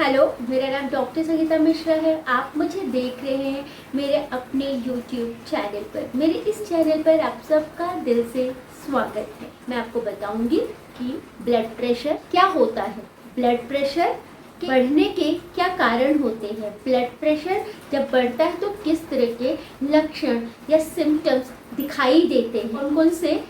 Hello, मेरा नाम doctor Sangeeta Mishra है। आप मुझे देख रहे हैं मेरे अपने यूट्यूब चैनल पर। मेरे इस चैनल पर आप सबका दिल से स्वागत है। मैं आपको बताऊंगी कि ब्लड प्रेशर क्या होता है, ब्लड प्रेशर के बढ़ने के क्या कारण होते हैं, ब्लड प्रेशर जब बढ़ता है तो किस तरह के लक्षण या सिम्टम्स दिखाई देते हैं, कौन कौन से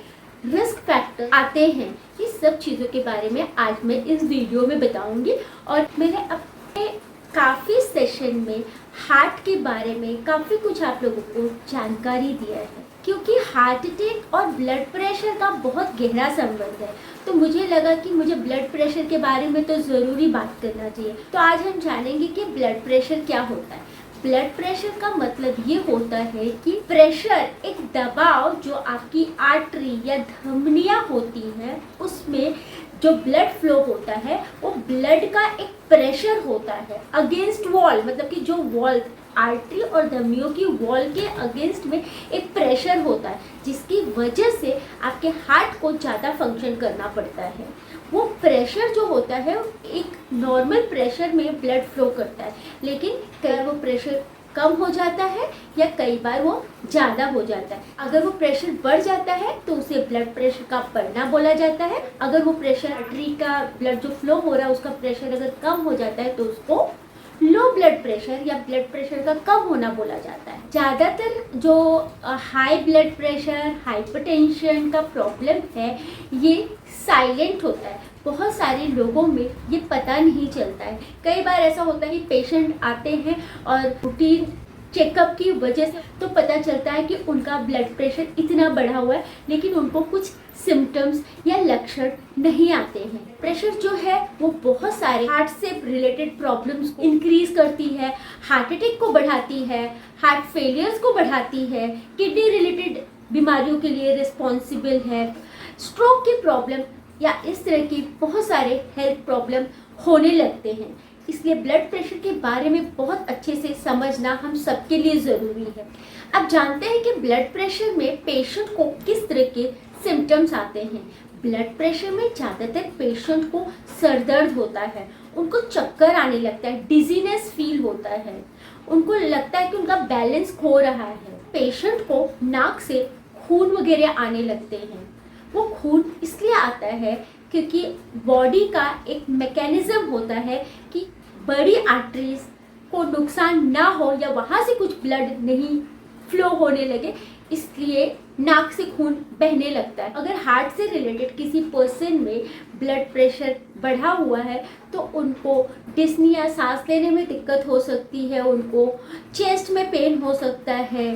रिस्क फैक्टर आते हैं। ये सब चीज़ों के बारे में आज मैं इस वीडियो में बताऊंगी। और मैंने अपने काफ़ी सेशन में हार्ट के बारे में काफ़ी कुछ आप लोगों को जानकारी दिया है, क्योंकि हार्ट अटैक और ब्लड प्रेशर का बहुत गहरा संबंध है। तो मुझे लगा कि मुझे ब्लड प्रेशर के बारे में तो ज़रूरी बात करना चाहिए। तो आज हम जानेंगे कि ब्लड प्रेशर क्या होता है। ब्लड प्रेशर का मतलब ये होता है कि प्रेशर एक दबाव जो आपकी आर्टरी या धमनियां होती हैं उसमें जो ब्लड फ्लो होता है वो ब्लड का एक प्रेशर होता है अगेंस्ट वॉल, मतलब कि जो वॉल आर्टरी और धमनियों की वॉल के अगेंस्ट में एक प्रेशर होता है, जिसकी वजह से आपके हार्ट को ज़्यादा फंक्शन करना पड़ता है। वो प्रेशर जो होता है एक नॉर्मल प्रेशर में ब्लड फ्लो करता है, लेकिन कई बार वो प्रेशर कम हो जाता है या कई बार वो ज़्यादा हो जाता है। अगर वो प्रेशर बढ़ जाता है तो उसे ब्लड प्रेशर का बढ़ना बोला जाता है। अगर वो प्रेशर आर्टरी का ब्लड जो फ्लो हो रहा है उसका प्रेशर अगर कम हो जाता है तो उसको लो ब्लड प्रेशर या ब्लड प्रेशर का कम होना बोला जाता है। ज़्यादातर जो हाई ब्लड प्रेशर, हाइपरटेंशन का प्रॉब्लम है ये साइलेंट होता है। बहुत सारे लोगों में ये पता नहीं चलता है। कई बार ऐसा होता है कि पेशेंट आते हैं और रूटीन चेकअप की वजह से तो पता चलता है कि उनका ब्लड प्रेशर इतना बढ़ा हुआ है, लेकिन उनको कुछ सिम्टम्स या लक्षण नहीं आते हैं। प्रेशर जो है वो बहुत सारे हार्ट से रिलेटेड प्रॉब्लम्स को इंक्रीज करती है, हार्ट अटैक को बढ़ाती है, हार्ट फेलियर्स को बढ़ाती है, किडनी रिलेटेड बीमारियों के लिए रिस्पॉन्सिबल है, स्ट्रोक की प्रॉब्लम या इस तरह की बहुत सारे हेल्थ प्रॉब्लम होने लगते हैं। इसलिए ब्लड प्रेशर के बारे में बहुत अच्छे से समझना हम सबके लिए ज़रूरी है। अब जानते हैं कि ब्लड प्रेशर में पेशेंट को किस तरह के सिम्टम्स आते हैं। ब्लड प्रेशर में ज़्यादातर पेशेंट को सर दर्द होता है, उनको चक्कर आने लगता है, डिजीनेस फील होता है, उनको लगता है कि उनका बैलेंस खो रहा है। पेशेंट को नाक से खून वगैरह आने लगते हैं। वो खून इसलिए आता है क्योंकि बॉडी का एक मैकेनिज्म होता है कि बड़ी आर्टरीज को नुकसान ना हो या वहाँ से कुछ ब्लड नहीं फ्लो होने लगे, इसलिए नाक से खून बहने लगता है। अगर हार्ट से रिलेटेड किसी पर्सन में ब्लड प्रेशर बढ़ा हुआ है तो उनको डिस्निया, सांस लेने में दिक्कत हो सकती है, उनको चेस्ट में पेन हो सकता है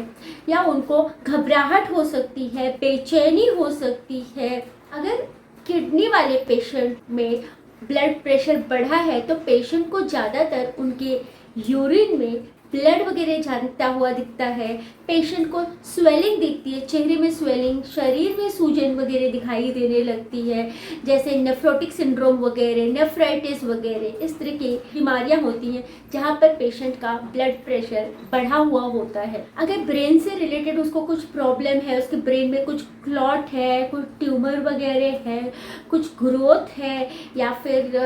या उनको घबराहट हो सकती है, बेचैनी हो सकती है। अगर किडनी वाले पेशेंट में ब्लड प्रेशर बढ़ा है तो पेशेंट को ज़्यादातर उनके यूरिन में ब्लड वगैरह जाता हुआ दिखता है, पेशेंट को स्वेलिंग दिखती है, चेहरे में स्वेलिंग, शरीर में सूजन वगैरह दिखाई देने लगती है, जैसे नेफ्रोटिक सिंड्रोम वगैरह, नेफ्राइटिस वगैरह इस तरह की बीमारियां होती हैं जहां पर पेशेंट का ब्लड प्रेशर बढ़ा हुआ होता है। अगर ब्रेन से रिलेटेड उसको कुछ प्रॉब्लम है, उसके ब्रेन में कुछ क्लॉट है, कुछ ट्यूमर वगैरह है, कुछ ग्रोथ है या फिर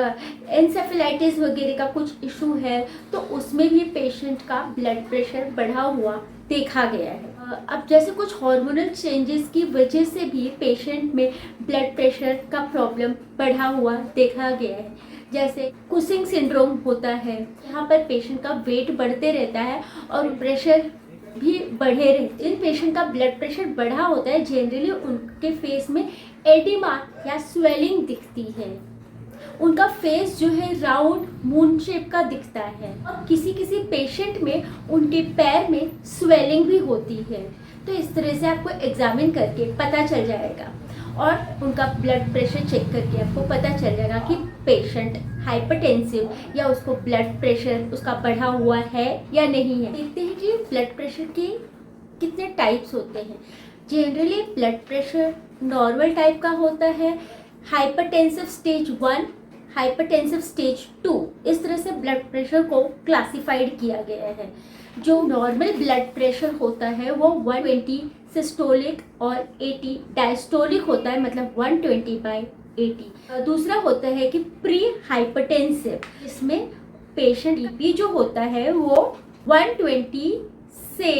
एन्सेफेलाइटिस वगैरह का कुछ इशू है तो उसमें भी पेशेंट का ब्लड प्रेशर बढ़ा हुआ देखा गया है। अब जैसे कुछ हार्मोनल चेंजेस की वजह से भी पेशेंट में ब्लड प्रेशर का प्रॉब्लम बढ़ा हुआ देखा गया है। जैसे कुसिंग सिंड्रोम होता है, यहाँ पर पेशेंट का वेट बढ़ते रहता है और प्रेशर भी बढ़े रहते। इन पेशेंट का ब्लड प्रेशर बढ़ा होता है, जनरली उनके फेस में एडिमा या स्वेलिंग दिखती है, उनका फेस जो है राउंड मून शेप का दिखता है और किसी किसी पेशेंट में उनके पैर में स्वेलिंग भी होती है। तो इस तरह से आपको एग्जामिन करके पता चल जाएगा और उनका ब्लड प्रेशर चेक करके आपको पता चल जाएगा कि पेशेंट हाइपरटेंसिव या उसको ब्लड प्रेशर उसका बढ़ा हुआ है या नहीं है। देखते हैं कि ब्लड प्रेशर के कितने टाइप्स होते हैं। Generally blood pressure normal type का होता है, हाइपरटेंसिव स्टेज 1, हाइपरटेंसिव स्टेज 2, इस तरह से ब्लड प्रेशर को क्लासिफाइड किया गया है। जो नॉर्मल ब्लड प्रेशर होता है वो 120 सिस्टोलिक और 80 डायस्टोलिक होता है, मतलब 120/80। दूसरा होता है कि प्री हाइपरटेंसिव, इसमें पेशेंट बीपी जो होता है वो 120 से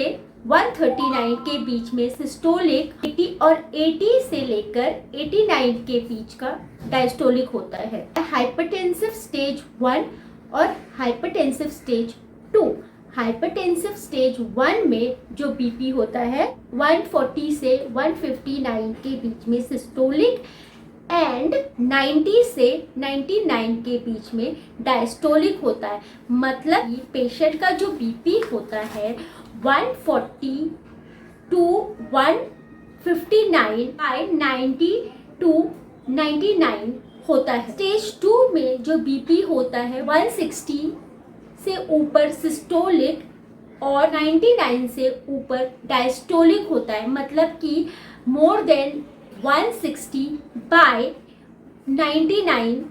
139 के बीच में सिस्टोलिक, 80 और 80 से लेकर 89 के बीच का डायस्टोलिक होता है। हाइपरटेंसिव स्टेज 1 और हाइपरटेंसिव स्टेज 2। हाइपरटेंसिव स्टेज 1 में जो बीपी होता है 140 से 159 के बीच में सिस्टोलिक एंड 90 से 99 के बीच में डायस्टोलिक होता है। मतलब पेशेंट का जो बीपी होता है 140 टू 159 बाय 90 टू 99 होता है। स्टेज 2 में जो बीपी होता है 160 से ऊपर सिस्टोलिक और 99 से ऊपर डायस्टोलिक होता है। मतलब कि मोर देन 160 बाय 99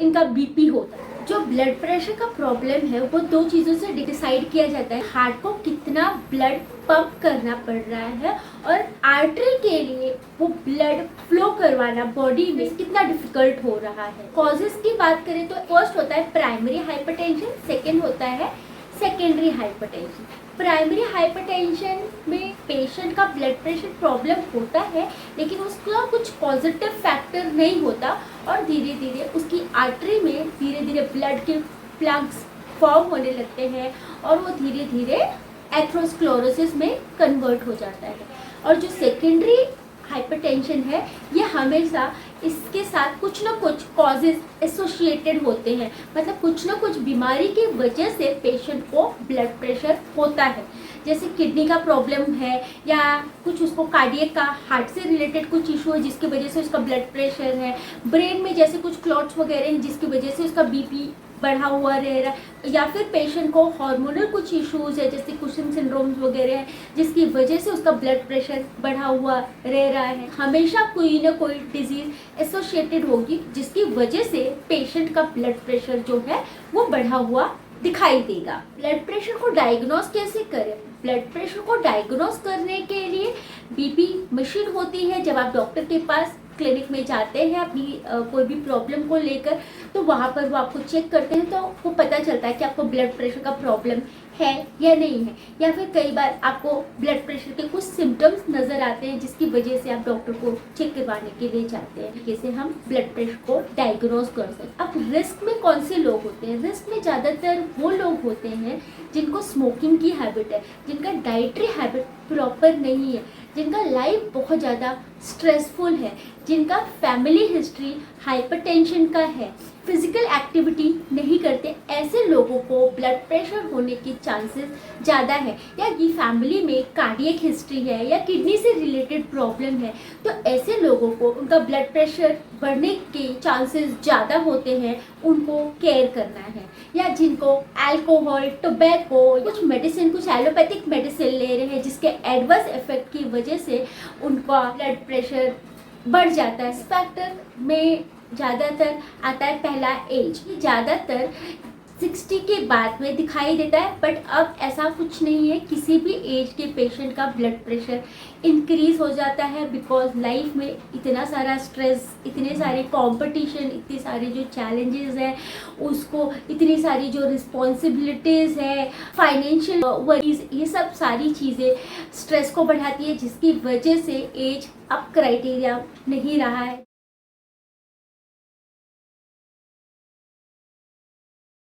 इनका बीपी होता है। जो ब्लड प्रेशर का प्रॉब्लम है वो दो चीज़ों से डिसाइड किया जाता है। हार्ट को कितना ब्लड पंप करना पड़ रहा है और आर्टरी के लिए वो ब्लड फ्लो करवाना बॉडी में कितना डिफिकल्ट हो रहा है। कॉजेस की बात करें तो फर्स्ट होता है प्राइमरी हाइपरटेंशन, सेकेंड होता है सेकेंडरी हाइपरटेंशन। प्राइमरी हाइपरटेंशन में पेशेंट का ब्लड प्रेशर प्रॉब्लम होता है लेकिन उसका कुछ पॉजिटिव फैक्टर नहीं होता और धीरे धीरे उसकी आर्टरी में धीरे धीरे ब्लड के प्लग्स फॉर्म होने लगते हैं और वो धीरे धीरे एथेरोस्क्लेरोसिस में कन्वर्ट हो जाता है। और जो सेकेंडरी हाइपरटेंशन है ये हमेशा इसके साथ कुछ ना कुछ कॉजेज एसोसिएटेड होते हैं। मतलब कुछ ना कुछ बीमारी की वजह से पेशेंट को ब्लड प्रेशर होता है। जैसे किडनी का प्रॉब्लम है या कुछ उसको कार्डियक का हार्ट से रिलेटेड कुछ इशू है जिसकी वजह से उसका ब्लड प्रेशर है। ब्रेन में जैसे कुछ क्लॉट्स वगैरह हैं जिसकी वजह से उसका बीपी बढ़ा हुआ रह रहा है। या फिर पेशेंट को हार्मोनल कुछ इश्यूज है जैसे कुशन सिंड्रोम्स वगैरह है जिसकी वजह से उसका ब्लड प्रेशर बढ़ा हुआ रह रहा है। हमेशा कोई ना कोई डिजीज एसोसिएटेड होगी जिसकी वजह से पेशेंट का ब्लड प्रेशर जो है वो बढ़ा हुआ दिखाई देगा। ब्लड प्रेशर को डायग्नोस कैसे करें? ब्लड प्रेशर को डायग्नोस करने के लिए बीपी मशीन होती है। जब आप डॉक्टर के पास क्लिनिक में जाते हैं अपनी कोई भी प्रॉब्लम को लेकर तो वहाँ पर वो आपको चेक करते हैं तो वो पता चलता है कि आपको ब्लड प्रेशर का प्रॉब्लम है या नहीं है। या फिर कई बार आपको ब्लड प्रेशर के कुछ सिम्टम्स नज़र आते हैं जिसकी वजह से आप डॉक्टर को चेक करवाने के लिए जाते हैं। जैसे हम ब्लड प्रेशर को डायग्नोस कर सकते हैं। अब रिस्क में कौन से लोग होते हैं? रिस्क में ज़्यादातर वो लोग होते हैं जिनको स्मोकिंग की हैबिट है, जिनका डाइटरी हैबिट प्रॉपर नहीं है, जिनका लाइफ बहुत ज़्यादा स्ट्रेसफुल है, जिनका फैमिली हिस्ट्री हाइपरटेंशन का है, फिजिकल एक्टिविटी नहीं करते, ऐसे लोगों को ब्लड प्रेशर होने के चांसेस ज़्यादा है। या कि फैमिली में कार्डियक हिस्ट्री है या किडनी से रिलेटेड प्रॉब्लम है तो ऐसे लोगों को उनका ब्लड प्रेशर बढ़ने के चांसेस ज़्यादा होते हैं, उनको केयर करना है। या जिनको अल्कोहल, टोबैको, कुछ मेडिसिन, कुछ एलोपैथिक मेडिसिन ले रहे हैं जिसके एडवर्स इफेक्ट की वजह से उनका ब्लड प्रेशर बढ़ जाता है। इस फैक्टर में ज़्यादातर आता है पहला एज। ज़्यादातर 60 के बाद में दिखाई देता है बट अब ऐसा कुछ नहीं है। किसी भी एज के पेशेंट का ब्लड प्रेशर इंक्रीज हो जाता है बिकॉज लाइफ में इतना सारा स्ट्रेस, इतने सारे कंपटीशन, इतने सारे जो चैलेंजेस हैं उसको, इतनी सारी जो रिस्पॉन्सिबिलिटीज़ है, फाइनेंशियल वरीज, ये सब सारी चीज़ें स्ट्रेस को बढ़ाती है जिसकी वजह से एज अब क्राइटेरिया नहीं रहा है।